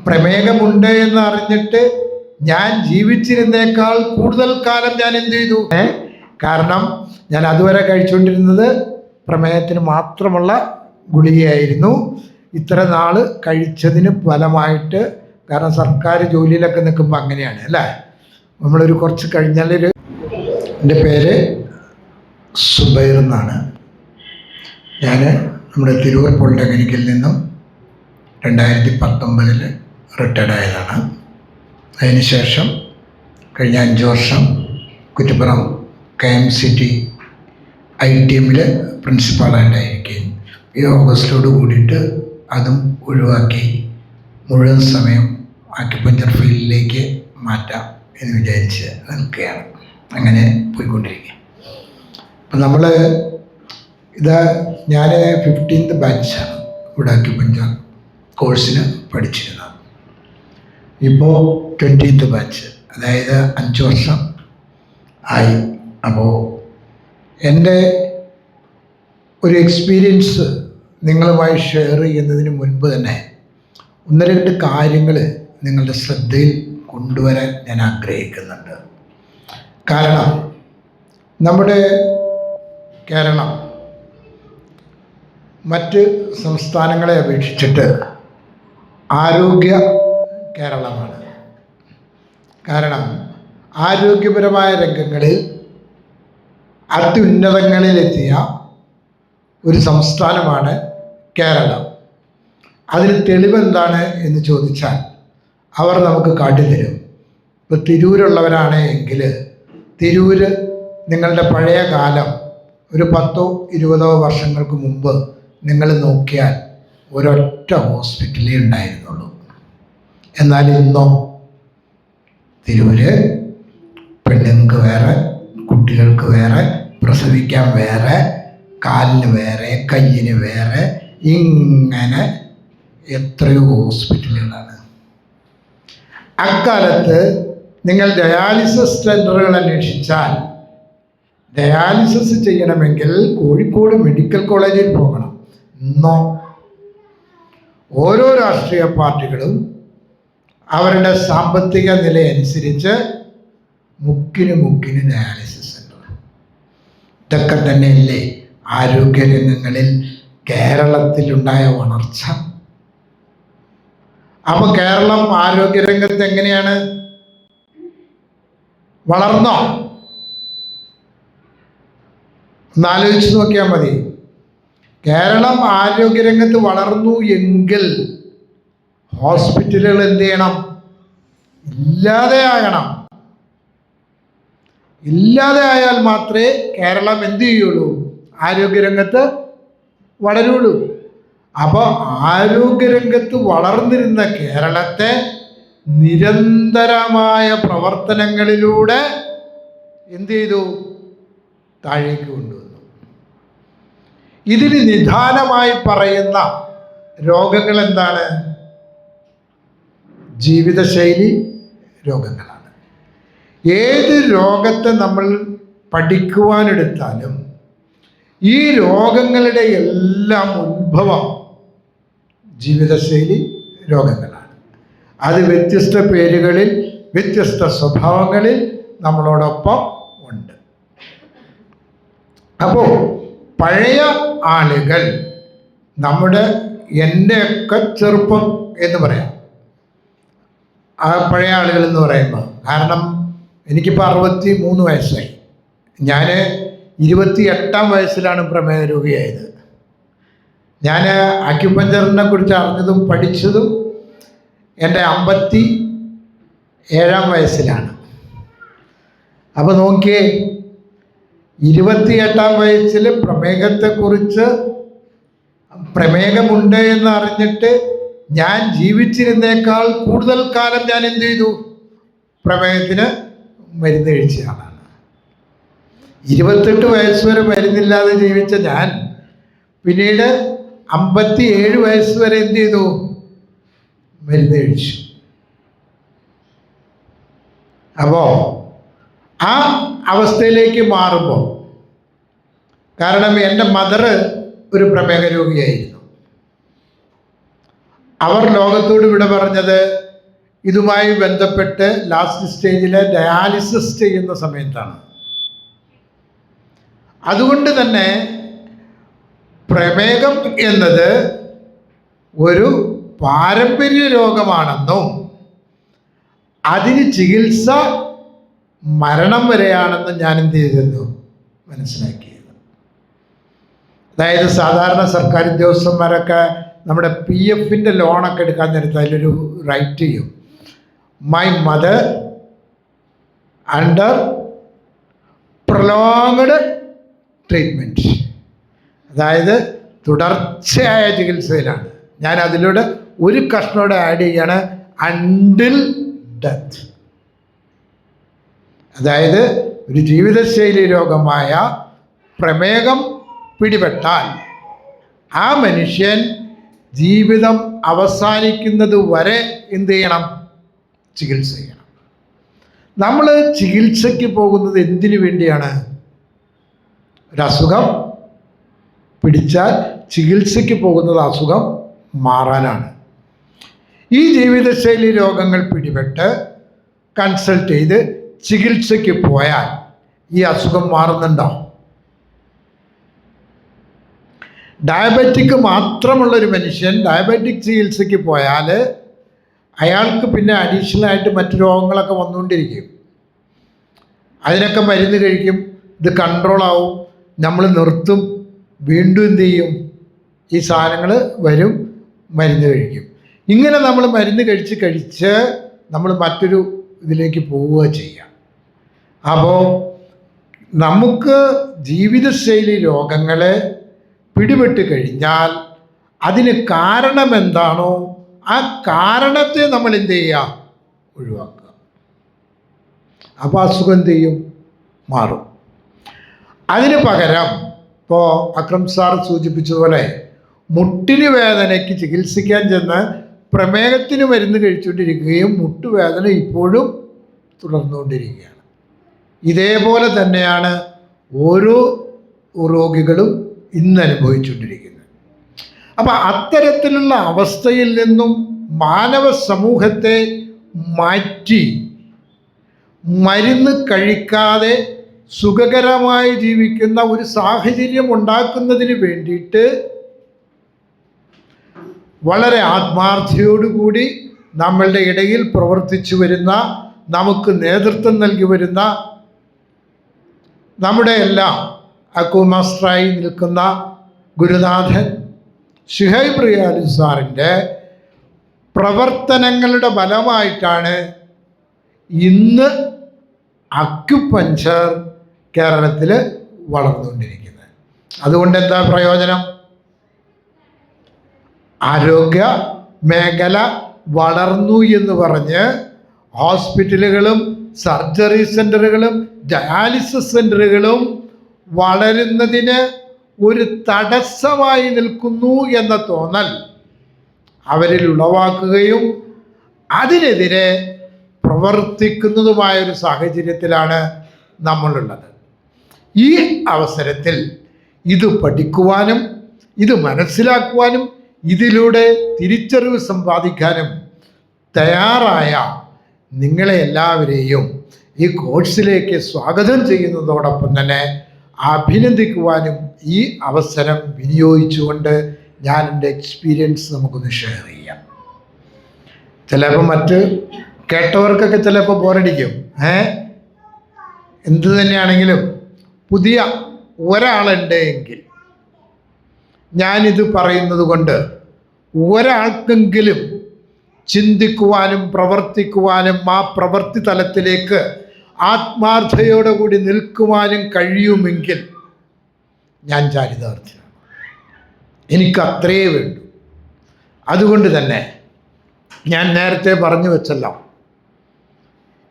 പ്രമേഹമുണ്ട് എന്ന് അറിഞ്ഞിട്ട് ഞാൻ ജീവിച്ചിരുന്നേക്കാൾ കൂടുതൽ കാലം ഞാൻ എന്ത് ചെയ്തു? കാരണം ഞാൻ അതുവരെ കഴിച്ചുകൊണ്ടിരുന്നത് പ്രമേഹത്തിന് മാത്രമുള്ള ഗുളികയായിരുന്നു. ഇത്ര നാൾ കഴിച്ചതിന് ഫലമായിട്ട്, കാരണം സർക്കാർ ജോലിയിലൊക്കെ നിൽക്കുമ്പോൾ അങ്ങനെയാണ് അല്ലേ, നമ്മളൊരു കുറച്ച് കഴിഞ്ഞാൽ എൻ്റെ പേര് സുബൈർ എന്നാണ്. ഞാൻ നമ്മുടെ തിരൂർ പോളിടെക്നിക്കിൽ നിന്നും 2019 റിട്ടയർഡ് ആയതാണ്. അതിനുശേഷം കഴിഞ്ഞ 5 വർഷം കുറ്റിപ്പുറം KMCT ITM പ്രിൻസിപ്പാളായിട്ടായിരിക്കും. ഈ ഓഗസ്റ്റോട് കൂടിയിട്ട് അതും ഒഴിവാക്കി മുഴുവൻ സമയം ആക്യുപഞ്ചർ ഫീൽഡിലേക്ക് മാറ്റാം എന്ന് വിചാരിച്ച് നിൽക്കുകയാണ്. അങ്ങനെ പോയിക്കൊണ്ടിരിക്കുക. അപ്പം നമ്മൾ ഞാൻ 15th ബാച്ചാണ് ഇവിടെ ആക്യുപഞ്ചർ കോഴ്സിന് പഠിച്ചിരുന്നത്. ഇപ്പോൾ 20th ബാച്ച്, അതായത് 5 വർഷം ആയി. അപ്പോൾ എൻ്റെ ഒരു എക്സ്പീരിയൻസ് നിങ്ങളുമായി ഷെയർ ചെയ്യുന്നതിന് മുൻപ് തന്നെ 1-2 കാര്യങ്ങൾ നിങ്ങളുടെ ശ്രദ്ധയിൽ കൊണ്ടുവരാൻ ഞാൻ ആഗ്രഹിക്കുന്നുണ്ട്. കാരണം നമ്മുടെ കേരളം മറ്റ് സംസ്ഥാനങ്ങളെ അപേക്ഷിച്ചിട്ട് ആരോഗ്യ കേരളമാണ്. കാരണം ആരോഗ്യപരമായ രംഗങ്ങളിൽ അത്യുന്നതങ്ങളിലെത്തിയ ഒരു സംസ്ഥാനമാണ് കേരളം. അതിന് തെളിവെന്താണ് എന്ന് ചോദിച്ചാൽ അവർ നമുക്ക് കാട്ടിത്തരും. ഇപ്പോൾ തിരൂരുള്ളവരാണ് എങ്കിൽ തിരൂര് നിങ്ങളുടെ പഴയ കാലം ഒരു 10-20 വർഷങ്ങൾക്ക് മുമ്പ് നിങ്ങൾ നോക്കിയാൽ ഒരൊറ്റ ഹോസ്പിറ്റലേ ഉണ്ടായിരുന്നുള്ളൂ. എന്നാൽ ഇന്നോ തിരൂര് പെണ്ണുങ്ങൾക്ക് വേറെ, കുട്ടികൾക്ക് വേറെ, പ്രസവിക്കാൻ വേറെ, കാലിന് വേറെ, കയ്യിന് വേറെ, ഇങ്ങനെ എത്രയോ ഹോസ്പിറ്റലുകളാണ്. അക്കാലത്ത് നിങ്ങൾ ഡയാലിസിസ് സെൻ്ററുകൾ അന്വേഷിച്ചാൽ ഡയാലിസിസ് ചെയ്യണമെങ്കിൽ കോഴിക്കോട് മെഡിക്കൽ കോളേജിൽ പോകണം. ഇന്നോ ഓരോ രാഷ്ട്രീയ പാർട്ടികളും അവരുടെ സാമ്പത്തിക നിലയനുസരിച്ച് മുക്കിന് ഡയാലിസിസ് സെൻ്റർ. ഇതൊക്കെ തന്നെയല്ലേ ആരോഗ്യരംഗങ്ങളിൽ കേരളത്തിലുണ്ടായ വളർച്ച. അപ്പോൾ കേരളം ആരോഗ്യരംഗത്ത് എങ്ങനെയാണ് വളർന്നോ? ഒന്നാലോചിച്ച് നോക്കിയാൽ മതി. കേരളം ആരോഗ്യരംഗത്ത് വളർന്നു എങ്കിൽ ഹോസ്പിറ്റലുകൾ എന്ത് ചെയ്യണം? ഇല്ലാതെയാകണം. ഇല്ലാതെ ആയാൽ മാത്രമേ കേരളം എന്ത് ചെയ്യുള്ളൂ? ആരോഗ്യരംഗത്ത് വളരുള്ളൂ. അപ്പോൾ ആരോഗ്യരംഗത്ത് വളർന്നിരുന്ന കേരളത്തെ നിരന്തരമായ പ്രവർത്തനങ്ങളിലൂടെ എന്ത് ചെയ്തു? താഴേക്ക് കൊണ്ടുവന്നു. ഇതിന് നിദാനമായി പറയുന്ന രോഗങ്ങൾ എന്താണ്? ജീവിതശൈലി രോഗങ്ങളാണ്. ഏത് രോഗത്തെ നമ്മൾ പഠിക്കുവാനെടുത്താലും ഈ രോഗങ്ങളുടെ എല്ലാം ഉത്ഭവം ജീവിതശൈലി രോഗങ്ങളാണ്. അത് വ്യത്യസ്ത പേരുകളിൽ, വ്യത്യസ്ത സ്വഭാവങ്ങളിൽ നമ്മളോടൊപ്പം ഉണ്ട്. അപ്പോൾ പഴയ ആളുകൾ, എൻ്റെയൊക്കെ ചെറുപ്പം എന്ന് പറയാം, ആ പഴയ ആളുകൾ എന്ന് പറയുമ്പോൾ, കാരണം എനിക്കിപ്പോൾ 63 വയസ്സായി. ഞാൻ 28ാം വയസ്സിലാണ് പ്രമേഹ രോഗിയായത്. ഞാൻ അക്യുപഞ്ചറിനെ കുറിച്ച് അറിഞ്ഞതും പഠിച്ചതും എൻ്റെ 57ാം വയസ്സിലാണ്. അപ്പോൾ നോക്കിയേ, 28ാം വയസ്സിൽ പ്രമേഹത്തെക്കുറിച്ച്, പ്രമേഹമുണ്ട് എന്ന് അറിഞ്ഞിട്ട് ഞാൻ ജീവിച്ചിരുന്നേക്കാൾ കൂടുതൽ കാലം ഞാൻ എന്ത് ചെയ്തു? പ്രമേഹത്തിന് മരുന്ന് കഴിച്ച ആളാണ്. 28 വയസ്സ് വരെ മരുന്നില്ലാതെ ജീവിച്ച ഞാൻ പിന്നീട് 57 വയസ്സ് വരെ എന്ത് ചെയ്തു? മരുന്ന് കഴിച്ചു. അപ്പോൾ ആ അവസ്ഥയിലേക്ക് മാറുമ്പോൾ, കാരണം എൻ്റെ മദർ ഒരു പ്രമേഹ രോഗിയായിരുന്നു. അവർ ലോകത്തോട് വിട പറഞ്ഞത് ഇതുമായി ബന്ധപ്പെട്ട് ലാസ്റ്റ് സ്റ്റേജിൽ ഡയാലിസിസ് ചെയ്യുന്ന സമയത്താണ്. അതുകൊണ്ട് തന്നെ പ്രമേഹം എന്നത് ഒരു പാരമ്പര്യ രോഗമാണെന്നും അതിന് ചികിത്സ മരണം വരെയാണെന്നും ഞാൻ എന്ത് ചെയ്തിരുന്നു, മനസ്സിലാക്കിയത്. അതായത് സാധാരണ സർക്കാർ ഉദ്യോഗസ്ഥന്മാരൊക്കെ നമ്മുടെ PF ലോണൊക്കെ എടുക്കാൻ നേരത്ത് അതിലൊരു റൈറ്റ് ചെയ്യും, my mother under prolonged treatment, അതായത് തുടർച്ചയായ ചികിത്സയിലാണ്. ഞാൻ അതിലൂടെ ഒരു കഷ്ണോടെ ആഡ് ചെയ്യാണ്, അണ്ടിൽ ഡെത്ത്. അതായത് ഒരു ജീവിതശൈലി രോഗമായ പ്രമേഹം പിടിപെട്ടാൽ ആ മനുഷ്യൻ ജീവിതം അവസാനിക്കുന്നത് വരെ എന്ത് ചെയ്യണം, ചികിത്സ ചെയ്യണം. നമ്മൾ ചികിത്സയ്ക്ക് പോകുന്നത് എന്തിനു വേണ്ടിയാണ്? ഒരസുഖം പിടിച്ചാൽ ചികിത്സയ്ക്ക് പോകുന്നത് അസുഖം മാറാനാണ്. ഈ ജീവിതശൈലി രോഗങ്ങൾ പിടിപെട്ട് കൺസൾട്ട് ചെയ്ത് ചികിത്സയ്ക്ക് പോയാൽ ഈ അസുഖം മാറുന്നുണ്ടോ? ഡയബറ്റിക് മാത്രമുള്ളൊരു മനുഷ്യൻ ഡയബറ്റിക് ചികിത്സയ്ക്ക് പോയാൽ അയാൾക്ക് പിന്നെ അഡീഷണലായിട്ട് മറ്റു രോഗങ്ങളൊക്കെ വന്നുകൊണ്ടിരിക്കും. അതിനൊക്കെ മരുന്ന് കഴിക്കും, ഇത് കൺട്രോളാവും, നമ്മൾ നിർത്തും, വീണ്ടും എന്ത് ചെയ്യും, ഈ സാധനങ്ങൾ വരും, മരുന്ന് കഴിക്കും. ഇങ്ങനെ നമ്മൾ മരുന്ന് കഴിച്ച് നമ്മൾ മറ്റൊരു ഇതിലേക്ക് പോവുക ചെയ്യാം. അപ്പോൾ നമുക്ക് ജീവിതശൈലി രോഗങ്ങളെ പിടിപെട്ട് കഴിഞ്ഞാൽ അതിന് കാരണം എന്താണോ ആ കാരണത്തെ നമ്മൾ എന്ത് ചെയ്യുക, ഒഴിവാക്കുക. അപ്പോൾ അസുഖം എന്ത് ചെയ്യും, മാറും. അതിന് പകരം ഇപ്പോൾ അക്രം സാർ സൂചിപ്പിച്ചതുപോലെ മുട്ടിന് വേദനയ്ക്ക് ചികിത്സിക്കാൻ ചെന്ന് പ്രമേഹത്തിന് മരുന്ന് കഴിച്ചുകൊണ്ടിരിക്കുകയും മുട്ടുവേദന ഇപ്പോഴും തുടർന്നുകൊണ്ടിരിക്കുകയാണ്. ഇതേപോലെ തന്നെയാണ് ഓരോ രോഗികളും ഇന്ന് അനുഭവിച്ചുകൊണ്ടിരിക്കുന്നത്. അപ്പം അത്തരത്തിലുള്ള അവസ്ഥയിൽ നിന്നും മാനവ സമൂഹത്തെ മാറ്റി മരുന്ന് കഴിക്കാതെ സുഖകരമായി ജീവിക്കുന്ന ഒരു സാഹചര്യം ഉണ്ടാക്കുന്നതിന് വേണ്ടിയിട്ട് വളരെ ആത്മാർത്ഥതയോടുകൂടി നമ്മളുടെ ഇടയിൽ പ്രവർത്തിച്ചു വരുന്ന, നമുക്ക് നേതൃത്വം നൽകി വരുന്ന, നമ്മുടെ എല്ലാം അക്കുമാസ്റ്ററായി നിൽക്കുന്ന ഗുരുനാഥൻ ശുഹൈബ് റിയാലി സാറിൻ്റെ പ്രവർത്തനങ്ങളുടെ ഫലമായിട്ടാണ് ഇന്ന് അക്യുപഞ്ചർ കേരളത്തിൽ വളർന്നുകൊണ്ടിരിക്കുന്നത്. അതുകൊണ്ട് എന്താ പ്രയോജനം? ആരോഗ്യ മേഖല വളർന്നു എന്ന് പറഞ്ഞ് ഹോസ്പിറ്റലുകളും സർജറി സെൻ്ററുകളും ഡയാലിസിസ് സെൻ്ററുകളും വളരുന്നതിന് ഒരു തടസ്സമായി നിൽക്കുന്നു എന്ന തോന്നൽ അവരിൽ ഉളവാക്കുകയും അതിനെതിരെ പ്രവർത്തിക്കുന്നതുമായൊരു സാഹചര്യത്തിലാണ് നമ്മളുള്ളത്. ഈ അവസരത്തിൽ ഇത് പഠിക്കുവാനും ഇത് മനസ്സിലാക്കുവാനും ഇതിലൂടെ തിരിച്ചറിവ് സമ്പാദിക്കാനും തയ്യാറായ നിങ്ങളെ എല്ലാവരെയും ഈ കോഴ്സിലേക്ക് സ്വാഗതം ചെയ്യുന്നതോടൊപ്പം തന്നെ അഭിനന്ദിക്കുവാനും ഈ അവസരം വിനിയോഗിച്ചുകൊണ്ട് ഞാൻ എൻ്റെ എക്സ്പീരിയൻസ് നമുക്കൊന്ന് ഷെയർ ചെയ്യാം. ചിലപ്പോൾ മറ്റ് കേട്ടവർക്കൊക്കെ ചിലപ്പോൾ ബോറടിക്കും. എന്തു തന്നെയാണെങ്കിലും പുതിയ ഒരാളുണ്ട് എങ്കിൽ ഞാനിത് പറയുന്നത് കൊണ്ട് ഒരാൾക്കെങ്കിലും ചിന്തിക്കുവാനും പ്രവർത്തിക്കുവാനും ആ പ്രവൃത്തി തലത്തിലേക്ക് ആത്മാർത്ഥതയോടെ കൂടി നിൽക്കുവാനും കഴിയുമെങ്കിൽ ഞാൻ ചാരിതാർത്ഥ്യമാണ്. എനിക്കത്രയേ വേണ്ടൂ. അതുകൊണ്ട് തന്നെ ഞാൻ നേരത്തെ പറഞ്ഞു വെച്ചല്ലോ,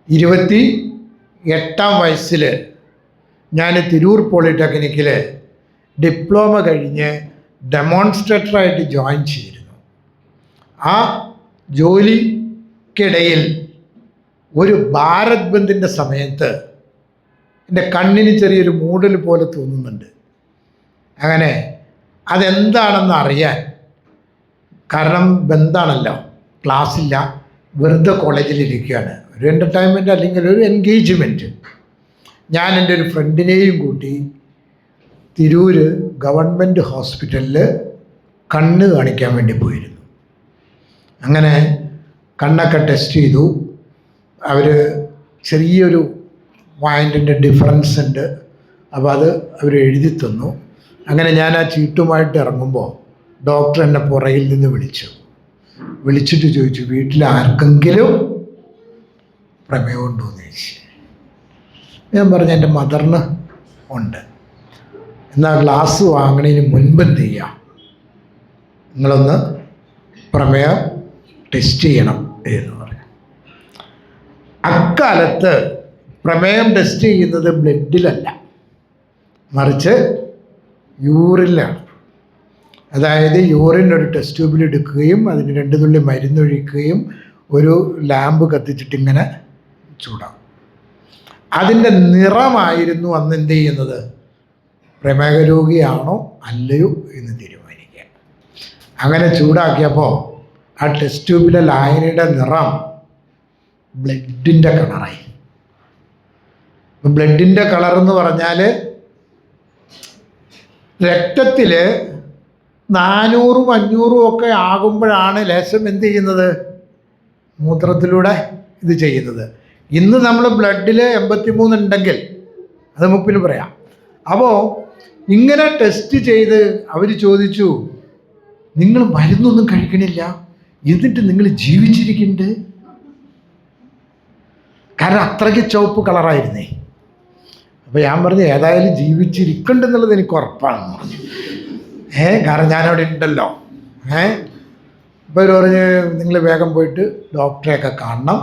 28-ാം വയസ്സിൽ ഞാൻ തിരൂർ പോളിടെക്നിക്കിൽ ഡിപ്ലോമ കഴിഞ്ഞ് ഡെമോൺസ്ട്രേറ്ററായിട്ട് ജോയിൻ ചെയ്തിരുന്നു. ആ ജോലിക്കിടയിൽ ഒരു ഭാരത് ബന്ദിൻ്റെ സമയത്ത് എൻ്റെ കണ്ണിന് ചെറിയൊരു മൂടൽ പോലെ തോന്നുന്നുണ്ട്. അങ്ങനെ അതെന്താണെന്ന് അറിയാൻ കാരണം ബന്ധാണല്ലോ, ക്ലാസ്സില്ല, വെറുതെ കോളേജിലിരിക്കുകയാണ്, ഒരു എൻ്റർടൈൻമെൻറ്റ് അല്ലെങ്കിൽ ഒരു എൻഗേജ്മെൻറ്റ്. ഞാൻ എൻ്റെ ഒരു ഫ്രണ്ടിനെയും കൂട്ടി തിരൂര് ഗവൺമെൻറ് ഹോസ്പിറ്റലിൽ കണ്ണ് കാണിക്കാൻ വേണ്ടി പോയിരുന്നു. അങ്ങനെ കണ്ണൊക്കെ ടെസ്റ്റ് ചെയ്തു. അവർ ചെറിയൊരു പോയിൻറ്റിൻ്റെ ഡിഫറൻസ് ഉണ്ട്, അപ്പോൾ അത് അവർ എഴുതി തന്നു. അങ്ങനെ ഞാൻ ആ ചീട്ടുമായിട്ട് ഇറങ്ങുമ്പോൾ ഡോക്ടർ എന്നെ പുറകിൽ നിന്ന് വിളിച്ചിട്ട് ചോദിച്ചു, വീട്ടിൽ ആർക്കെങ്കിലും പ്രമേയം ഉണ്ടോ എന്ന് ചോദിച്ചു. ഞാൻ പറഞ്ഞു എൻ്റെ മദറിന് ഉണ്ട്. എന്നാൽ ഗ്ലാസ് വാങ്ങണതിന് മുൻപ് എന്ത് ചെയ്യാം, നിങ്ങളൊന്ന് പ്രമേയം ടെസ്റ്റ് ചെയ്യണം എന്ന് പറഞ്ഞു. അക്കാലത്ത് പ്രമേയം ടെസ്റ്റ് ചെയ്യുന്നത് ബ്ലഡിലല്ല, മറിച്ച് യൂറിനിലാണ്. അതായത് യൂറിൻ ഒരു ടെസ്റ്റ് ട്യൂബിൽ എടുക്കുകയും അതിന് 2 തുള്ളി മരുന്നൊഴിക്കുകയും ഒരു ലാമ്പ് കത്തിച്ചിട്ട് ഇങ്ങനെ ചൂടാവും. അതിൻ്റെ നിറമായിരുന്നു അന്ന് എന്ത് ചെയ്യുന്നത്, പ്രമേഹ രോഗിയാണോ അല്ലയോ എന്ന് തീരുമാനിക്കുക. അങ്ങനെ ചൂടാക്കിയപ്പോൾ ആ ടെസ്റ്റ് ട്യൂബിലെ ലായനിയുടെ നിറം ബ്ലഡിൻ്റെ കളറായി. ബ്ലഡിൻ്റെ കളറെന്ന് പറഞ്ഞാൽ രക്തത്തിൽ 400 500 ഒക്കെ ആകുമ്പോഴാണ് ലേശം എന്ത് ചെയ്യുന്നത്, മൂത്രത്തിലൂടെ ഇത് ചെയ്യുന്നത്. ഇന്ന് നമ്മൾ ബ്ലഡിൽ 83 ഉണ്ടെങ്കിൽ അത് 30 പറയാം. അപ്പോൾ ഇങ്ങനെ ടെസ്റ്റ് ചെയ്ത് അവർ ചോദിച്ചു, നിങ്ങൾ മരുന്നൊന്നും കഴിക്കണില്ല, എന്നിട്ട് നിങ്ങൾ ജീവിച്ചിരിക്കുന്നുണ്ട്. കാരണം അത്രയ്ക്ക് ചുവപ്പ് കളറായിരുന്നേ. അപ്പോൾ ഞാൻ പറഞ്ഞു, ഏതായാലും ജീവിച്ചിരിക്കണ്ടെന്നുള്ളത് എനിക്ക് ഉറപ്പാണെന്ന് പറഞ്ഞു. കാരണം ഞാനവിടെ ഉണ്ടല്ലോ. അപ്പോൾ അവർ പറഞ്ഞ്, നിങ്ങൾ വേഗം പോയിട്ട് ഡോക്ടറെയൊക്കെ കാണണം,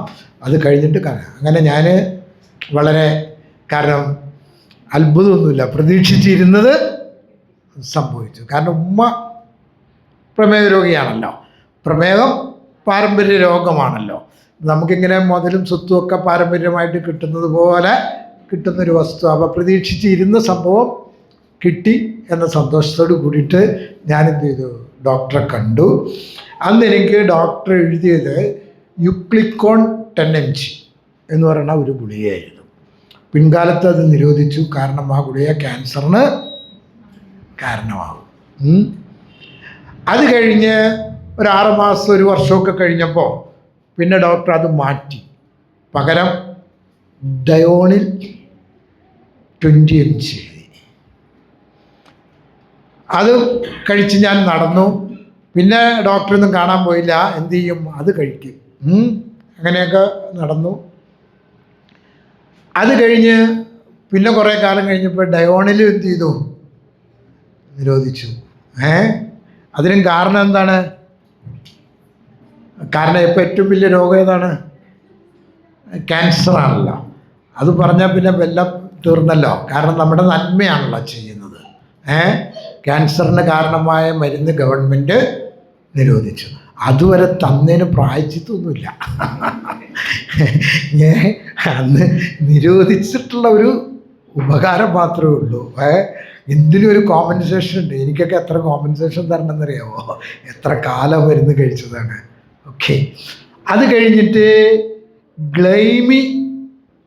അത് കഴിഞ്ഞിട്ട് കാണാം. അങ്ങനെ ഞാൻ വളരെ, കാരണം അത്ഭുതമൊന്നുമില്ല, പ്രതീക്ഷിച്ചിരുന്നത് സംഭവിച്ചു. കാരണം ഉമ്മ പ്രമേഹ രോഗിയാണല്ലോ, പ്രമേഹം പാരമ്പര്യ രോഗമാണല്ലോ. നമുക്കിങ്ങനെ മുതലും സ്വത്തും ഒക്കെ പാരമ്പര്യമായിട്ട് കിട്ടുന്നത് പോലെ കിട്ടുന്നൊരു വസ്തു. അപ്പോൾ പ്രതീക്ഷിച്ചിരുന്ന സംഭവം കിട്ടി എന്ന സന്തോഷത്തോട് കൂടിയിട്ട് ഞാനെന്ത് ചെയ്തു, ഡോക്ടറെ കണ്ടു. അന്ന് എനിക്ക് ഡോക്ടർ എഴുതിയത് യുക്ലിക്കോൺ 10 mg എന്ന് പറയുന്ന ഒരു ഗുളികയായിരുന്നു. പിൻകാലത്ത് അത് നിരോധിച്ചു, കാരണം ആ ഗുളിക ക്യാൻസറിന് കാരണമാകും. അത് കഴിഞ്ഞ് ഒരു 6 മാസം 1 വർഷമൊക്കെ കഴിഞ്ഞപ്പോൾ പിന്നെ ഡോക്ടർ അത് മാറ്റി, പകരം ഡയോണിൽ 20 mg എഴുതി. അത് കഴിച്ച് ഞാൻ നടന്നു. പിന്നെ ഡോക്ടറൊന്നും കാണാൻ പോയില്ല, എന്ത് ചെയ്യും, അത് കഴിക്കും. അങ്ങനെയൊക്കെ നടന്നു. അത് കഴിഞ്ഞ് പിന്നെ കുറേ കാലം കഴിഞ്ഞപ്പോൾ ഡയോണിൽ എന്ത് ചെയ്തു, നിരോധിച്ചു. അതിനും കാരണം എന്താണ്? കാരണം ഇപ്പോൾ ഏറ്റവും വലിയ രോഗം ഏതാണ്? ക്യാൻസറാണല്ലോ. അത് പറഞ്ഞാൽ പിന്നെ വെല്ലം തീർന്നല്ലോ. കാരണം നമ്മുടെ നന്മയാണല്ലോ ചെയ്യുന്നത്. ക്യാൻസറിന് കാരണമായ മരുന്ന് ഗവൺമെൻറ് നിരോധിച്ചു. അതുവരെ തന്നതിന് പ്രായച്ചിത്തൊന്നുമില്ല. അന്ന് നിരോധിച്ചിട്ടുള്ള ഒരു ഉപകാരം മാത്രമേ ഉള്ളൂ. എന്തിനും ഒരു കോമ്പൻസേഷൻ ഉണ്ട്. എനിക്കൊക്കെ എത്ര കോമ്പൻസേഷൻ തരണമെന്നറിയാമോ? എത്ര കാലം മരുന്ന് കഴിച്ചതാണ്. ഓക്കെ, അത് കഴിഞ്ഞിട്ട് ഗ്ലൈമി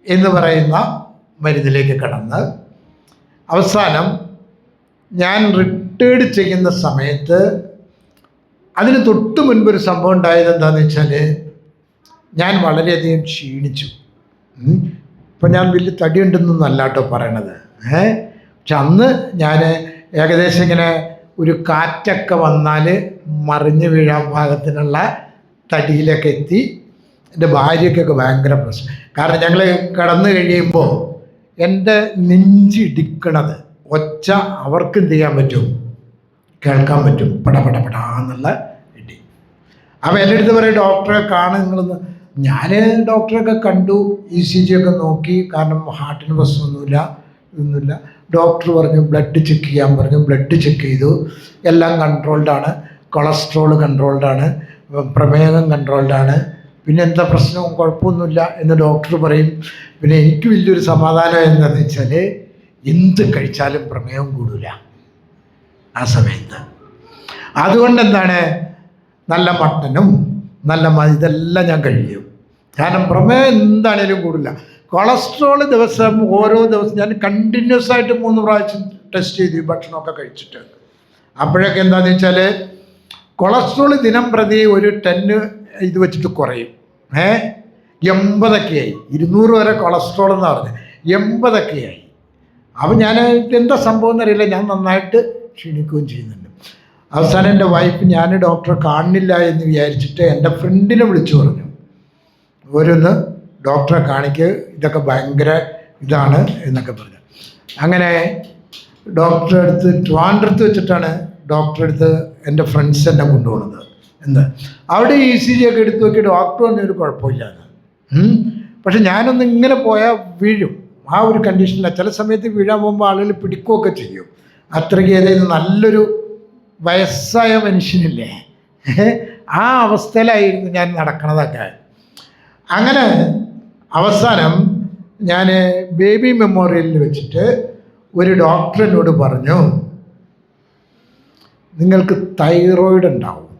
എന്ന് പറയുന്ന മരുന്നിലേക്ക് കടന്ന് അവസാനം ഞാൻ റിട്ടേർഡ് ചെയ്യുന്ന സമയത്ത് അതിന് തൊട്ട് മുൻപൊരു സംഭവം ഉണ്ടായത് എന്താണെന്ന് വെച്ചാൽ, ഞാൻ വളരെയധികം ക്ഷീണിച്ചു. ഇപ്പം ഞാൻ വലിയ തടിയുണ്ടെന്നൊന്നും അല്ല കേട്ടോ പറയണത്. പക്ഷെ അന്ന് ഞാൻ ഏകദേശം ഇങ്ങനെ ഒരു കാറ്റൊക്കെ വന്നാൽ മറിഞ്ഞ് വീഴാൻ പാകത്തിനുള്ള തടിയിലൊക്കെ എത്തി. എൻ്റെ ഭാര്യയ്ക്കൊക്കെ ഭയങ്കര പ്രശ്നം. കാരണം ഞങ്ങൾ കടന്നു കഴിയുമ്പോൾ എൻ്റെ നെഞ്ചിടിക്കണത് ഒച്ച അവർക്ക് എന്ത് ചെയ്യാൻ പറ്റും, കേൾക്കാൻ പറ്റും, പടപടപടാന്നുള്ള ഇടി. അപ്പോൾ എൻ്റെ അടുത്ത് പറയും, ഡോക്ടറെ കാണും നിങ്ങളൊന്ന്. ഞാൻ ഡോക്ടറൊക്കെ കണ്ടു, ECG ഒക്കെ നോക്കി, കാരണം ഹാർട്ടിന് പ്രശ്നമൊന്നുമില്ല, ഒന്നുമില്ല. ഡോക്ടർ പറഞ്ഞു ബ്ലഡ് ചെക്ക് ചെയ്യാൻ പറഞ്ഞു. ബ്ലഡ് ചെക്ക് ചെയ്തു, എല്ലാം കൺട്രോൾഡാണ്. കൊളസ്ട്രോൾ കൺട്രോൾഡാണ്, പ്രമേഹം കൺട്രോൾഡാണ്. പിന്നെ എന്താ പ്രശ്നവും കുഴപ്പമൊന്നുമില്ല എന്ന് ഡോക്ടർ പറയും. പിന്നെ എനിക്ക് വലിയൊരു സമാധാനം എന്താണെന്ന് വെച്ചാൽ, എന്ത് കഴിച്ചാലും പ്രമേഹം കൂടില്ല ആ സമയത്ത്. അതുകൊണ്ട് എന്താണ്, നല്ല മട്ടനും നല്ല ഇതെല്ലാം ഞാൻ കഴിക്കും. കാരണം പ്രമേഹം എന്താണേലും കൂടില്ല. കൊളസ്ട്രോൾ ദിവസം ഓരോ ദിവസം ഞാൻ കണ്ടിന്യൂസ് ആയിട്ട് 3 പ്രാവശ്യം ടെസ്റ്റ് ചെയ്തു ഭക്ഷണമൊക്കെ കഴിച്ചിട്ട്. അപ്പോഴൊക്കെ എന്താണെന്ന് വെച്ചാൽ കൊളസ്ട്രോൾ ദിനം പ്രതി ഒരു 10 ഇത് വെച്ചിട്ട് കുറയും. 80 ആയി. 200 വരെ കൊളസ്ട്രോൾ എന്ന് പറഞ്ഞ് 80 ആയി. അപ്പോൾ ഞാൻ എന്താ സംഭവം എന്നറിയില്ല, ഞാൻ നന്നായിട്ട് ക്ഷീണിക്കുകയും ചെയ്യുന്നുണ്ട്. അവസാനം എൻ്റെ വൈഫ് ഞാൻ ഡോക്ടറെ കാണുന്നില്ല എന്ന് വിചാരിച്ചിട്ട് എൻ്റെ ഫ്രണ്ടിനെ വിളിച്ചു പറഞ്ഞു, ഓരോന്ന് ഡോക്ടറെ കാണിക്ക്, ഇതൊക്കെ ഭയങ്കര ഇതാണ് എന്നൊക്കെ പറഞ്ഞു. അങ്ങനെ ഡോക്ടറെ അടുത്ത് ട്രിവാൻഡ്രത്ത് വെച്ചിട്ടാണ് ഡോക്ടറെ അടുത്ത് എൻ്റെ ഫ്രണ്ട്സ് എന്നെ കൊണ്ടുപോകുന്നത്. അവിടെ ECG ഒക്കെ എടുത്ത് നോക്കി ഡോക്ടർ പറഞ്ഞൊരു കുഴപ്പമില്ലാന്ന്. പക്ഷെ ഞാനൊന്ന് ഇങ്ങനെ പോയാൽ വീഴും. ആ ഒരു കണ്ടീഷനിലാണ്. ചില സമയത്ത് വീഴാൻ പോകുമ്പോൾ ആളുകൾ പിടിക്കുകയൊക്കെ ചെയ്യും. അത്രയ്ക്ക് ഏതായത് നല്ലൊരു വയസ്സായ മനുഷ്യനില്ലേ, ആ അവസ്ഥയിലായിരുന്നു ഞാൻ നടക്കണതൊക്കെ. അങ്ങനെ അവസാനം ഞാൻ ബേബി മെമ്മോറിയലിൽ വെച്ചിട്ട് ഒരു ഡോക്ടർ എന്നോട് പറഞ്ഞു, നിങ്ങൾക്ക് തൈറോയിഡ് ഉണ്ടാവും.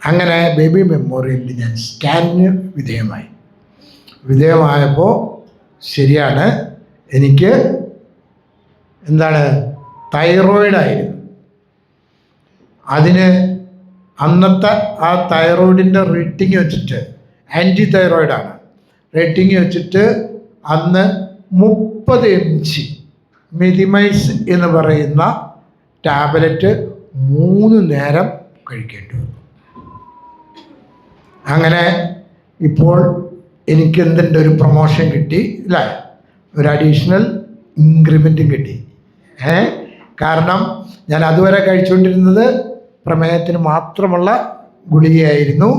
അങ്ങനെ ബേബി മെമ്മോറിയലിൽ ഞാൻ സ്കാനിന് വിധേയമായപ്പോൾ ശരിയാണ്, എനിക്ക് തൈറോയിഡായിരുന്നു. അതിന് അന്നത്തെ ആ തൈറോയിഡിൻ്റെ റേറ്റിംഗ് വെച്ചിട്ട്, ആൻറ്റി തൈറോയിഡാണ്, റേറ്റിംഗ് വെച്ചിട്ട് അന്ന് 30 mg മെതിമൈസ് എന്ന് പറയുന്ന ടാബ്ലറ്റ് 3 നേരം കഴിക്കേണ്ടി വന്നു. അങ്ങനെ ഇപ്പോൾ എനിക്ക് എന്തിൻ്റെ ഒരു പ്രൊമോഷൻ കിട്ടി അല്ലേ, ഒരു അഡീഷണൽ ഇൻക്രിമെൻറ്റും കിട്ടി. കാരണം ഞാൻ അതുവരെ കഴിച്ചുകൊണ്ടിരുന്നത് പ്രമേഹത്തിന് മാത്രമുള്ള ഗുളികയായിരുന്നു.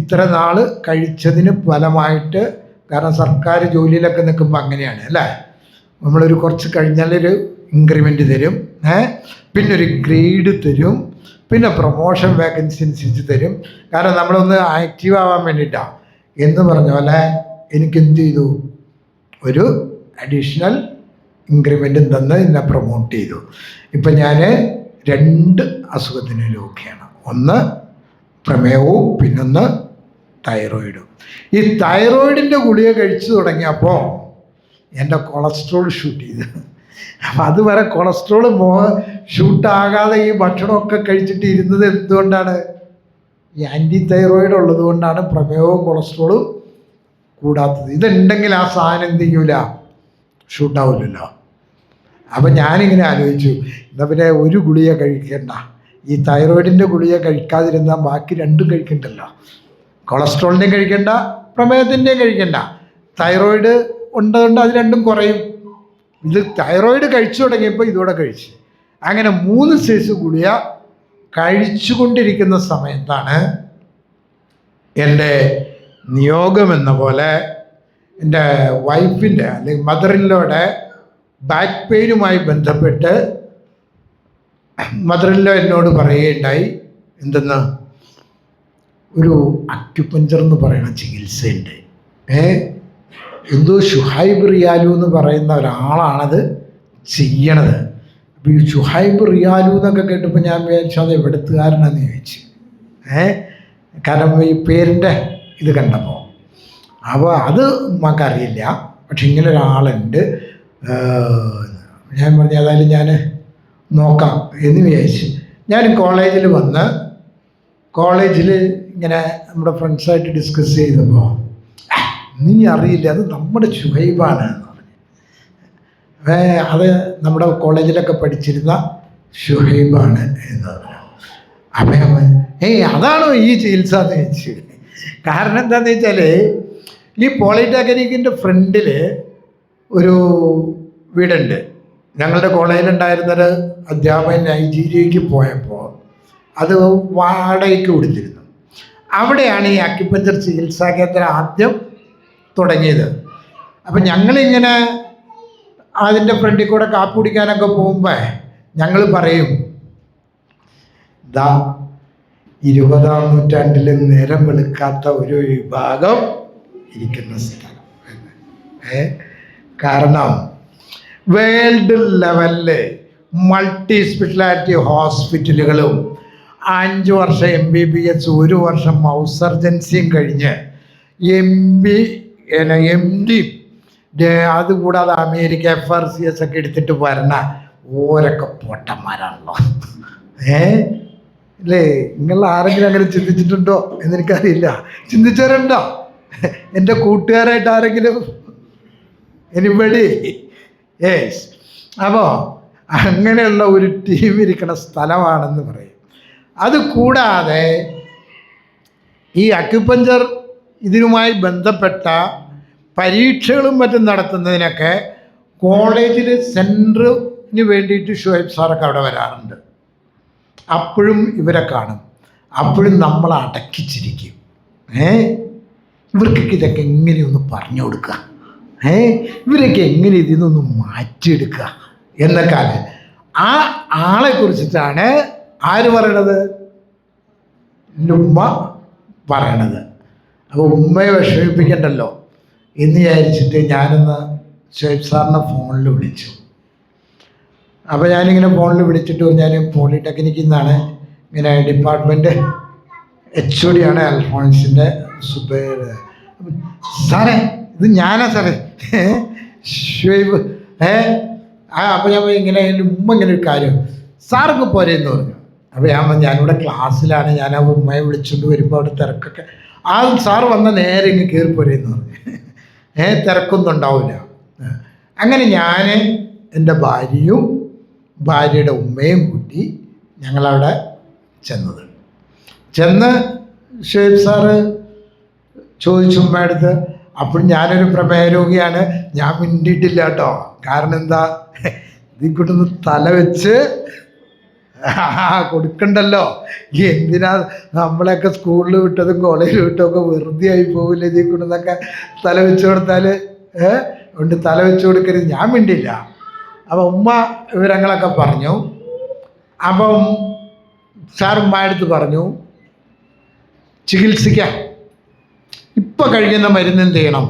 ഇത്ര നാൾ കഴിച്ചതിന് ഫലമായിട്ട്, കാരണം സർക്കാർ ജോലിയിലൊക്കെ നിൽക്കുമ്പോൾ അങ്ങനെയാണ് അല്ലേ, നമ്മളൊരു കുറച്ച് കഴിഞ്ഞാലൊരു ഇൻക്രിമെൻറ്റ് തരും, പിന്നെ ഒരു ഗ്രേഡ് തരും, പിന്നെ പ്രൊമോഷൻ വേക്കൻസി അനുസരിച്ച് തരും. കാരണം നമ്മളൊന്ന് ആക്റ്റീവ് ആവാൻ വേണ്ടിയിട്ടാണ് എന്ന് പറഞ്ഞ പോലെ എനിക്കെന്ത് ചെയ്തു, ഒരു അഡീഷണൽ ഇൻക്രിമെൻറ്റും തന്ന് എന്നെ പ്രൊമോട്ട് ചെയ്തു. ഇപ്പം ഞാൻ 2 അസുഖത്തിന് രോഗിയാണ്. ഒന്ന് പ്രമേഹവും പിന്നൊന്ന് തൈറോയിഡും. ഈ തൈറോയിഡിൻ്റെ ഗുളിക കഴിച്ചു തുടങ്ങിയപ്പോൾ എൻ്റെ കൊളസ്ട്രോൾ ഷൂട്ട് ചെയ്തു. അപ്പം അതുവരെ കൊളസ്ട്രോൾ ഷൂട്ടാകാതെ ഈ ഭക്ഷണമൊക്കെ കഴിച്ചിട്ട് ഇരുന്നത് എന്തുകൊണ്ടാണ്? ഈ ആൻറ്റി തൈറോയിഡ് ഉള്ളത് കൊണ്ടാണ് പ്രമേഹവും കൊളസ്ട്രോളും കൂടാത്തത്. ഇതുണ്ടെങ്കിൽ ആ സാധനം എന്ത് ചെയ്യൂല, ഷൂട്ടാവില്ലല്ലോ. അപ്പം ഞാനിങ്ങനെ ആലോചിച്ചു, എന്നാൽ പിന്നെ ഒരു ഗുളിക കഴിക്കണ്ട, ഈ തൈറോയിഡിൻ്റെ ഗുളിക കഴിക്കാതിരുന്നാൽ ബാക്കി 2 കഴിക്കണ്ടല്ലോ. കൊളസ്ട്രോളിൻ്റെയും കഴിക്കണ്ട, പ്രമേഹത്തിൻ്റെയും കഴിക്കണ്ട. തൈറോയിഡ് ഉണ്ടതുകൊണ്ട് അത് 2 കുറയും. ഇത് തൈറോയിഡ് കഴിച്ചു തുടങ്ങിയപ്പോൾ ഇതോടെ കഴിച്ച്, അങ്ങനെ 3 സൈസ് ഗുളിക കഴിച്ചുകൊണ്ടിരിക്കുന്ന സമയത്താണ് എൻ്റെ നിയോഗമെന്ന പോലെ എൻ്റെ വൈഫിൻ്റെ അല്ലെങ്കിൽ മദറിൻലോയുടെ ബാക്ക് പെയിനുമായി ബന്ധപ്പെട്ട് മദറിൻലോ എന്നോട് പറയുകയുണ്ടായി, എന്തെന്ന്, ഒരു അക്യുപഞ്ചർ എന്ന് പറയുന്ന ചികിത്സയുണ്ട്. എന്തോ ഷുഹൈബ് റിയാലു എന്ന് പറയുന്ന ഒരാളാണത് ചെയ്യണത്. അപ്പോൾ ഈ ഷുഹൈബ് റിയാലു എന്നൊക്കെ കേട്ടപ്പോൾ ഞാൻ വിചാരിച്ചു അത് എവിടുത്തുകാരനാന്ന് ചോദിച്ചു. കാരണം ഈ പേരിൻ്റെ ഇത് കണ്ടപ്പോൾ. അപ്പോൾ അത് നമുക്കറിയില്ല, പക്ഷെ ഇങ്ങനെ ഒരാളുണ്ട്. ഞാൻ പറഞ്ഞു ഏതായാലും ഞാൻ നോക്കാം എന്ന് വിചാരിച്ചു. ഞാൻ കോളേജിൽ വന്ന് കോളേജിൽ ഇങ്ങനെ നമ്മുടെ ഫ്രണ്ട്സായിട്ട് ഡിസ്കസ് ചെയ്തപ്പോൾ, നീ അറിയില്ല, അത് നമ്മുടെ ഷുഹൈബാണ് എന്ന് പറഞ്ഞു. അത് നമ്മുടെ കോളേജിലൊക്കെ പഠിച്ചിരുന്ന ഷുഹൈബാണ് എന്ന് പറഞ്ഞു. അപ്പം അതാണോ ഈ ചികിത്സ എന്ന് ചോദിച്ചു. കാരണം എന്താണെന്ന് വെച്ചാൽ ഈ പോളിടെക്നിക്കിൻ്റെ ഫ്രണ്ടിൽ ഒരു വീടുണ്ട്. ഞങ്ങളുടെ കോളേജിലുണ്ടായിരുന്നൊരു അധ്യാപകൻ നൈജീരിയയ്ക്ക് പോയപ്പോൾ അത് വാടകയ്ക്ക് കൊടുത്തിരുന്നു. അവിടെയാണ് ഈ അക്യുപഞ്ചർ ചികിത്സാ കേന്ദ്രം ആദ്യം തുടങ്ങിയത്. അപ്പം ഞങ്ങളിങ്ങനെ അതിൻ്റെ ഫ്രണ്ടിൽ കൂടെ കാപ്പി കുടിക്കാനൊക്കെ പോകുമ്പോൾ ഞങ്ങൾ പറയും, ദാ 20-ാം നൂറ്റാണ്ടിൽ നേരം വെളുക്കാത്ത ഒരു വിഭാഗം ഇരിക്കുന്ന സ്ഥലം. കാരണം വേൾഡ് ലെവലിൽ മൾട്ടി സ്പെഷ്യാലിറ്റി ഹോസ്പിറ്റലുകളും 5 വർഷം MBBS, 1 വർഷം മൗസ് സർജൻസിയും കഴിഞ്ഞ് MD അതുകൂടാതെ അമേരിക്ക FRCS ഒക്കെ എടുത്തിട്ട് വരണ ഓരൊക്കെ പൊട്ടന്മാരാണല്ലോ. അല്ലേ? നിങ്ങൾ ആരെങ്കിലും അങ്ങനെ ചിന്തിച്ചിട്ടുണ്ടോ എന്നെനിക്കറിയില്ല. ചിന്തിച്ചവരുണ്ടോ? എൻ്റെ കൂട്ടുകാരായിട്ട് ആരെങ്കിലും? എനിബഡി? യെസ്. അപ്പോൾ അങ്ങനെയുള്ള ഒരു ടീം ഇരിക്കുന്ന സ്ഥലമാണെന്ന് പറയും. അത് കൂടാതെ ഈ അക്യുപഞ്ചർ ഇതിനുമായി ബന്ധപ്പെട്ട പരീക്ഷകളും മറ്റും നടത്തുന്നതിനൊക്കെ കോളേജിൽ സെൻറ്ററിന് വേണ്ടിയിട്ട് ഷുഹൈബ് സാറൊക്കെ അവിടെ വരാറുണ്ട്. അപ്പോഴും ഇവരെ കാണും. അപ്പോഴും നമ്മൾ അടക്കിച്ചിരിക്കും. ഇവർക്കൊക്കെ ഇതൊക്കെ എങ്ങനെയൊന്ന് പറഞ്ഞു കൊടുക്കുക, ഇവരൊക്കെ എങ്ങനെ ഇതിൽ നിന്നൊന്ന് മാറ്റിയെടുക്കുക എന്നൊക്കെ ആ ആളെ കുറിച്ചിട്ടാണ് ആര് പറയണത്? എൻ്റെ ഉമ്മ പറയണത്. അപ്പോൾ ഉമ്മയെ വിഷമിപ്പിക്കണ്ടല്ലോ എന്ന് വിചാരിച്ചിട്ട് ഞാനൊന്ന് ഷുഹൈബ് സാറിനെ ഫോണിൽ വിളിച്ചു. അപ്പോൾ ഞാനിങ്ങനെ ഫോണിൽ വിളിച്ചിട്ട് ഞാൻ പോളിടെക്നിക്കിൽ നിന്നാണ്, ഇങ്ങനെ ഡിപ്പാർട്ട്മെൻറ്റ് HOD ആണ് അൽഫോൺസിൻ്റെ സുബൈർ. സാറേ ഇത് ഞാനാ സാറേ ഷുഹൈബ്. അപ്പോൾ ഞാൻ ഇങ്ങനെ എൻ്റെ ഉമ്മ ഇങ്ങനെ ഒരു കാര്യം സാറൊക്കെ പോരെയെന്ന് പറഞ്ഞു. അപ്പോൾ ഞാനിവിടെ ക്ലാസ്സിലാണ്, ഞാൻ ആ ഉമ്മയെ വിളിച്ചുകൊണ്ട് വരുമ്പോൾ അവിടെ തിരക്കൊക്കെ ആ സാറ് വന്ന നേരെ ഇങ്ങ് കയറി പോരെയെന്ന് പറഞ്ഞു. തിരക്കൊന്നും ഉണ്ടാവില്ല. അങ്ങനെ ഞാൻ എൻ്റെ ഭാര്യയും ഭാര്യയുടെ ഉമ്മയും കൂട്ടി ഞങ്ങളവിടെ ചെന്ന് ഷുഹൈബ് സാറ് ചോദിച്ചു ഉമ്മയടുത്ത്. അപ്പോഴും ഞാനൊരു പ്രമേയ രോഗിയാണ്, ഞാൻ മിണ്ടിയിട്ടില്ല കേട്ടോ. കാരണം എന്താ, ഇതിൽ കൂട്ടൊന്ന് തല വെച്ച് കൊടുക്കണ്ടല്ലോ. എന്തിനാ നമ്മളെയൊക്കെ സ്കൂളിൽ വിട്ടതും കോളേജിൽ വിട്ടതൊക്കെ വെറുതെ ആയി പോകില്ല. ഇതിൽ കൊണ്ടൊക്കെ തല വെച്ച് കൊടുത്താൽ കൊണ്ട് തല വെച്ച് കൊടുക്കരുത്. ഞാൻ മിണ്ടില്ല. അപ്പം ഉമ്മ വിവരങ്ങളൊക്കെ പറഞ്ഞു. അപ്പം സാർ ഉമ്മയടുത്ത് പറഞ്ഞു, ചികിത്സിക്കാം, ഇപ്പം കഴിക്കുന്ന മരുന്ന് എന്ത് ചെയ്യണം,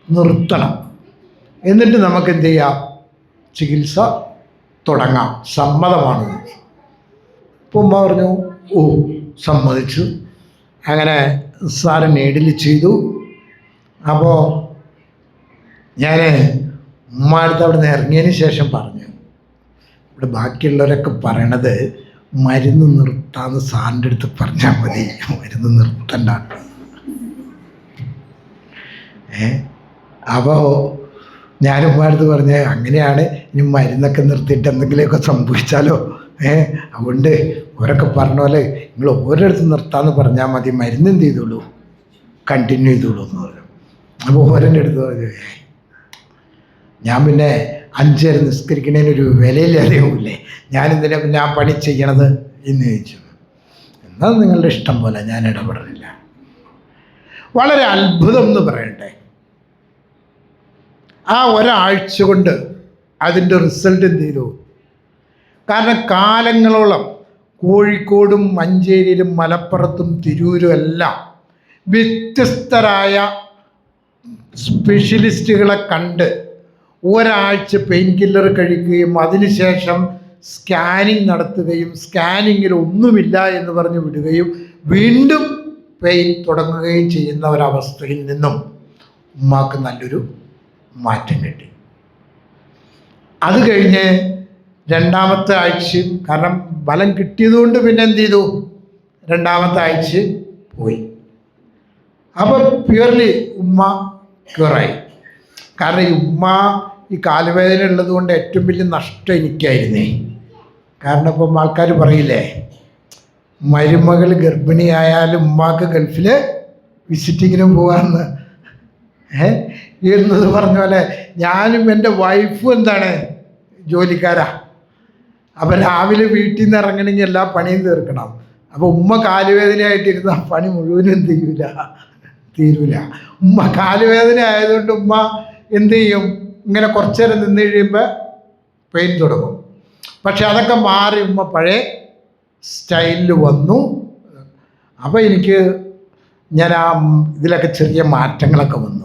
നിർത്തണം, എന്നിട്ട് നമുക്ക് എന്ത് ചെയ്യാം, ചികിത്സ തുടങ്ങാം, സമ്മതമാണ്. അപ്പോൾ ഉമ്മ പറഞ്ഞു ഓ സമ്മതിച്ചു. അങ്ങനെ സാറ് നീഡിൽ ചെയ്തു. അപ്പോൾ ഞാൻ ഉമ്മ അടുത്ത് അവിടെ നിന്ന് ഇറങ്ങിയതിന് ശേഷം പറഞ്ഞു, ഇവിടെ ബാക്കിയുള്ളവരൊക്കെ പറയണത് മരുന്ന് നിർത്താമെന്ന് സാറിൻ്റെ അടുത്ത് പറഞ്ഞാൽ മതി, മരുന്ന് നിർത്തണ്ട. അപ്പോൾ ഞാൻ ഉമ്മ അടുത്ത് പറഞ്ഞ് അങ്ങനെയാണ്, ഇനി മരുന്നൊക്കെ നിർത്തിയിട്ട് എന്തെങ്കിലുമൊക്കെ സംഭവിച്ചാലോ, അതുകൊണ്ട് അവരൊക്കെ പറഞ്ഞ പോലെ നിങ്ങൾ ഓരോരുത്തർ നിർത്താമെന്ന് പറഞ്ഞാൽ മതി, മരുന്ന് എന്ത് ചെയ്തോളൂ, കണ്ടിന്യൂ ചെയ്തോളൂ എന്ന് പറഞ്ഞു. അപ്പോൾ ഓരോൻ്റെ അടുത്ത് പറഞ്ഞു, ഞാൻ പിന്നെ 5 നേരം നിസ്കരിക്കണതിനൊരു വിലയില്ലാതെയാവില്ലേ, ഞാനെന്തിനാ പിന്നെ ആ പണി ചെയ്യണത് എന്ന് ചോദിച്ചു. എന്നാൽ നിങ്ങളുടെ ഇഷ്ടം പോലെ, ഞാൻ ഇടപെടലില്ല. വളരെ അത്ഭുതം എന്ന് പറയട്ടെ, ആ ഒരാഴ്ച കൊണ്ട് അതിൻ്റെ റിസൾട്ട് എന്ത് ചെയ്തു. കാരണം കാലങ്ങളോളം കോഴിക്കോടും മഞ്ചേരിയിലും മലപ്പുറത്തും തിരൂരും എല്ലാം വ്യത്യസ്തരായ സ്പെഷ്യലിസ്റ്റുകളെ കണ്ട് ഒരാഴ്ച പെയിൻ കില്ലർ കഴിക്കുകയും അതിനുശേഷം സ്കാനിങ് നടത്തുകയും സ്കാനിങ്ങിൽ ഒന്നുമില്ല എന്ന് പറഞ്ഞ് വിടുകയും വീണ്ടും പെയിൻ തുടങ്ങുകയും ചെയ്യുന്ന ഒരവസ്ഥയിൽ നിന്നും ഉമ്മാക്ക് നല്ലൊരു മാറ്റം കിട്ടി. അത് കഴിഞ്ഞ് 2ാമത്തെ ആഴ്ചയും, കാരണം ബലം കിട്ടിയതുകൊണ്ട് പിന്നെ എന്ത് ചെയ്തു, 2ാമത്തെ ആഴ്ച പോയി. അപ്പോൾ പ്യുവർലി ഉമ്മ ക്യൂറായി. കാരണം ഈ ഉമ്മ ഈ കാലുവേദന ഉള്ളത് കൊണ്ട് ഏറ്റവും വലിയ നഷ്ടം എനിക്കായിരുന്നേ. കാരണം ഇപ്പം ആൾക്കാർ പറയില്ലേ, മരുമകൾ ഗർഭിണിയായാലും ഉമ്മാക്ക് ഗൾഫിൽ വിസിറ്റിങ്ങിനും പോകാമെന്ന് എന്നത് പറഞ്ഞ പോലെ ഞാനും എൻ്റെ വൈഫും എന്താണ് ജോലിക്കാരാ. അപ്പം രാവിലെ വീട്ടിൽ നിന്ന് ഇറങ്ങണമെങ്കിൽ എല്ലാ പണിയും തീർക്കണം. അപ്പോൾ ഉമ്മ കാലുവേദനയായിട്ടിരുന്ന പണി മുഴുവനും എന്ത് തീരൂല. ഉമ്മ കാലുവേദന ആയതുകൊണ്ട് ഉമ്മ എന്ത് ചെയ്യും, ഇങ്ങനെ കുറച്ച് നേരം നിന്ന് കഴിയുമ്പോൾ പെയിൻ തുടങ്ങും. പക്ഷെ അതൊക്കെ മാറി ഉമ്മ പഴയ സ്റ്റൈലിൽ വന്നു. അപ്പോൾ എനിക്ക് ഞാൻ ആ ഇതിലൊക്കെ ചെറിയ മാറ്റങ്ങളൊക്കെ വന്നു.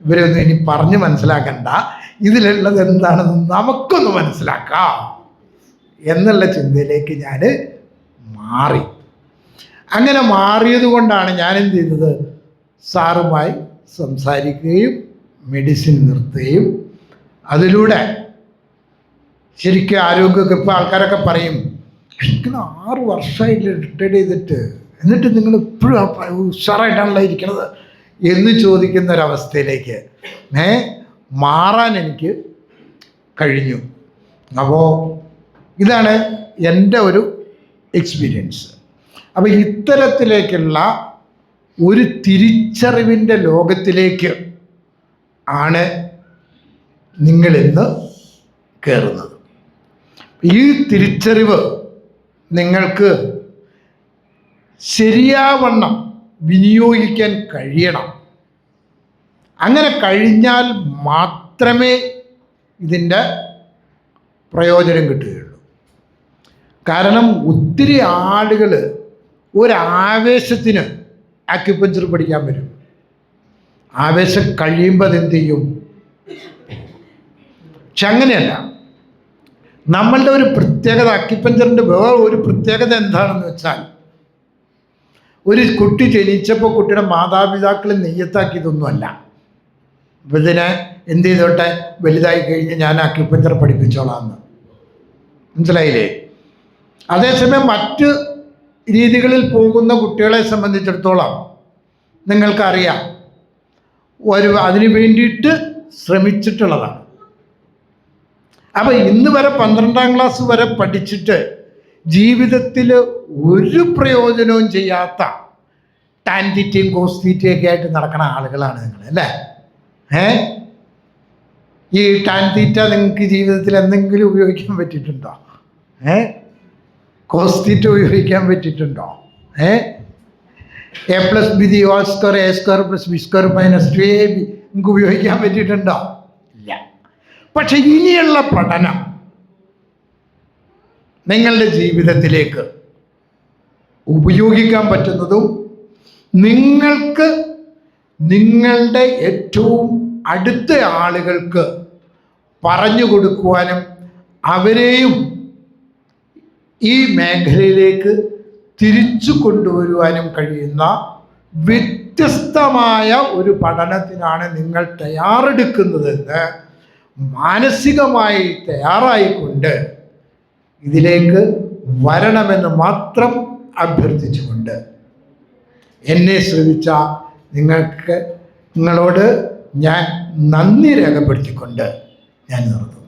ഇവരൊന്നും ഇനി പറഞ്ഞ് മനസ്സിലാക്കണ്ട, ഇതിലുള്ളത് എന്താണെന്ന് നമുക്കൊന്ന് മനസ്സിലാക്കാം എന്നുള്ള ചിന്തയിലേക്ക് ഞാൻ മാറി. അങ്ങനെ മാറിയത് കൊണ്ടാണ് ഞാൻ എന്ത് ചെയ്തത്, സാറുമായി സംസാരിക്കുകയും മെഡിസിൻ നിർത്തുകയും അതിലൂടെ ശരിക്കും ആരോഗ്യമൊക്കെ ഇപ്പോൾ ആൾക്കാരൊക്കെ പറയും, എനിക്ക് 6 വർഷമായില്ല റിട്ടയർഡ് ചെയ്തിട്ട്, എന്നിട്ട് നിങ്ങൾ ഇപ്പോഴും ഉഷാറായിട്ടാണല്ലോ ഇരിക്കുന്നത് എന്ന് ചോദിക്കുന്ന ഒരവസ്ഥയിലേക്ക് മാറാൻ എനിക്ക് കഴിഞ്ഞു. അപ്പോൾ ഇതാണ് എൻ്റെ ഒരു എക്സ്പീരിയൻസ്. അപ്പോൾ ഇത്തരത്തിലേക്കുള്ള ഒരു തിരിച്ചറിവിൻ്റെ ലോകത്തിലേക്ക് ആണ് നിങ്ങളിന്ന് കയറുന്നത്. ഈ തിരിച്ചറിവ് നിങ്ങൾക്ക് ശരിയാവണ്ണം വിനിയോഗിക്കാൻ കഴിയണം. അങ്ങനെ കഴിഞ്ഞാൽ മാത്രമേ ഇതിൻ്റെ പ്രയോജനം കിട്ടുകയുള്ളൂ. കാരണം ഒത്തിരി ആളുകൾ ഒരാവേശത്തിന് അക്യുപഞ്ചർ പഠിക്കാൻ വരും. ആവേശം കഴിയുമ്പോൾ അതെന്ത് ചെയ്യും? പക്ഷെ അങ്ങനെയല്ല. നമ്മളുടെ ഒരു പ്രത്യേകത, അക്യുപഞ്ചറിൻ്റെ വേറെ ഒരു പ്രത്യേകത എന്താണെന്ന് വെച്ചാൽ, ഒരു കുട്ടി ജനിച്ചപ്പോൾ കുട്ടിയുടെ മാതാപിതാക്കൾ നെയ്യത്താക്കിയതൊന്നുമല്ല, ഇതിനെ എന്ത് ചെയ്തോട്ടെ വലുതായി കഴിഞ്ഞ് ഞാൻ അക്യുപഞ്ചർ പഠിപ്പിച്ചോളാമെന്ന്. മനസ്സിലായില്ലേ? അതേസമയം മറ്റ് രീതികളിൽ പോകുന്ന കുട്ടികളെ സംബന്ധിച്ചിടത്തോളം നിങ്ങൾക്കറിയാം, അതിനു വേണ്ടിയിട്ട് ശ്രമിച്ചിട്ടുള്ളതാണ്. അപ്പം ഇന്ന് വരെ 12ാം ക്ലാസ് വരെ പഠിച്ചിട്ട് ജീവിതത്തിൽ ഒരു പ്രയോജനവും ചെയ്യാത്ത ടാൻതീറ്റയും കോസ്തീറ്റയൊക്കെ ആയിട്ട് നടക്കുന്ന ആളുകളാണ് നിങ്ങൾ, അല്ലേ? ഈ ടാൻതീറ്റ നിങ്ങൾക്ക് ജീവിതത്തിൽ എന്തെങ്കിലും ഉപയോഗിക്കാൻ പറ്റിയിട്ടുണ്ടോ? കോസ്തീറ്റ ഉപയോഗിക്കാൻ പറ്റിയിട്ടുണ്ടോ? A+B² A² + B² നിങ്ങൾക്ക് ഉപയോഗിക്കാൻ പറ്റിയിട്ടുണ്ടോ? ഇല്ല. പക്ഷെ ഇനിയുള്ള പഠനം നിങ്ങളുടെ ജീവിതത്തിലേക്ക് ഉപയോഗിക്കാൻ പറ്റുന്നതും നിങ്ങൾക്ക് നിങ്ങളുടെ ഏറ്റവും അടുത്ത ആളുകൾക്ക് പറഞ്ഞു കൊടുക്കുവാനും അവരെയും ഈ മേഖലയിലേക്ക് തിരിച്ചു കൊണ്ടുവരുവാനും കഴിയുന്ന വ്യത്യസ്തമായ ഒരു പഠനത്തിനാണ് നിങ്ങൾ തയ്യാറെടുക്കുന്നതെന്ന് മാനസികമായി തയ്യാറായിക്കൊണ്ട് ഇതിലേക്ക് വരണമെന്ന് മാത്രം അഭ്യർത്ഥിച്ചുകൊണ്ട് എന്നെ ശ്രമിച്ച നിങ്ങളോട് ഞാൻ നന്ദി രേഖപ്പെടുത്തിക്കൊണ്ട് ഞാൻ നിർത്തുന്നു.